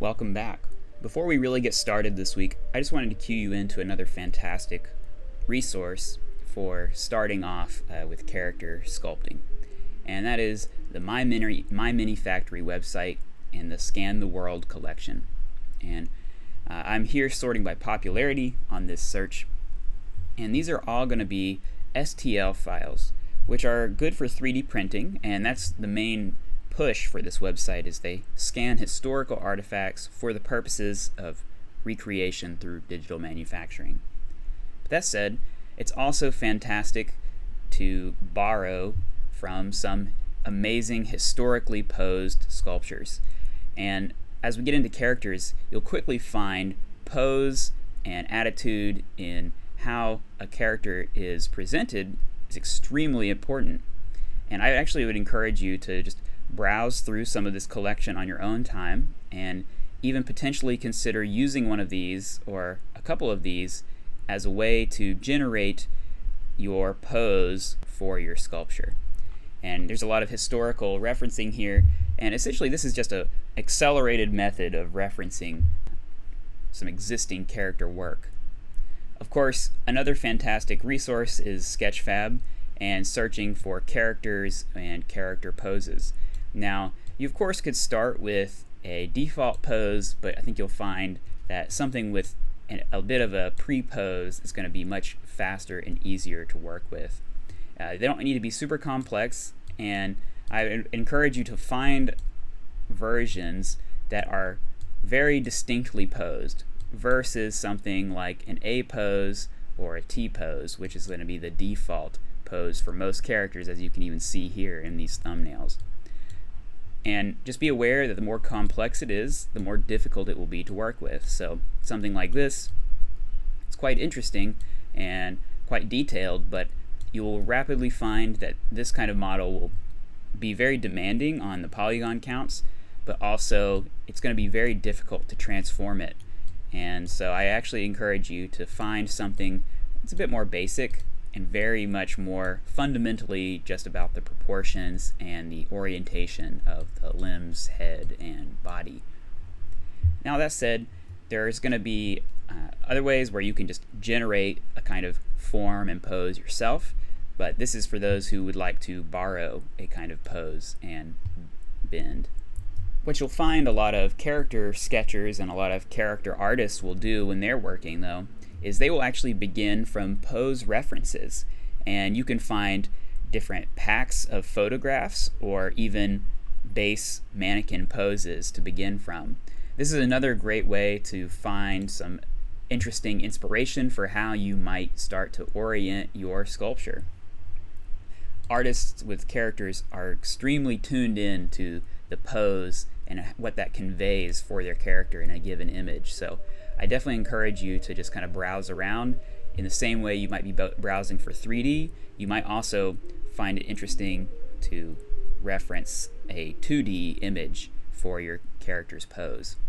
Welcome back. Before we really get started this week, I just wanted to cue you into another fantastic resource for starting off with character sculpting. And that is the My Mini Factory website and the Scan the World collection. And I'm here sorting by popularity on this search. And these are all going to be STL files, which are good for 3D printing, and that's the main push for this website is they scan historical artifacts for the purposes of recreation through digital manufacturing. But that said, it's also fantastic to borrow from some amazing historically posed sculptures. And as we get into characters, you'll quickly find pose and attitude in how a character is presented is extremely important. And I actually would encourage you to just browse through some of this collection on your own time and even potentially consider using one of these or a couple of these as a way to generate your pose for your sculpture. And there's a lot of historical referencing here, and essentially this is just an accelerated method of referencing some existing character work. Of course, another fantastic resource is Sketchfab and searching for characters and character poses. Now, you of course could start with a default pose, but I think you'll find that something with a bit of a pre-pose is going to be much faster and easier to work with. They don't need to be super complex, and I encourage you to find versions that are very distinctly posed versus something like an A pose or a T pose, which is going to be the default pose for most characters, as you can even see here in these thumbnails. And just be aware that the more complex it is, the more difficult it will be to work with. So something like this, it's quite interesting and quite detailed, but you will rapidly find that this kind of model will be very demanding on the polygon counts, but also it's going to be very difficult to transform it. And so I actually encourage you to find something that's a bit more basic and very much more fundamentally just about the proportions and the orientation of the limbs, head, and body. Now that said, there's going to be other ways where you can just generate a kind of form and pose yourself, but this is for those who would like to borrow a kind of pose and bend. What you'll find a lot of character sketchers and a lot of character artists will do when they're working, though, is they will actually begin from pose references, and you can find different packs of photographs or even base mannequin poses to begin from. This is another great way to find some interesting inspiration for how you might start to orient your sculpture. Artists with characters are extremely tuned in to the pose and what that conveys for their character in a given image. So I definitely encourage you to just kind of browse around in the same way you might be browsing for 3D. You might also find it interesting to reference a 2D image for your character's pose.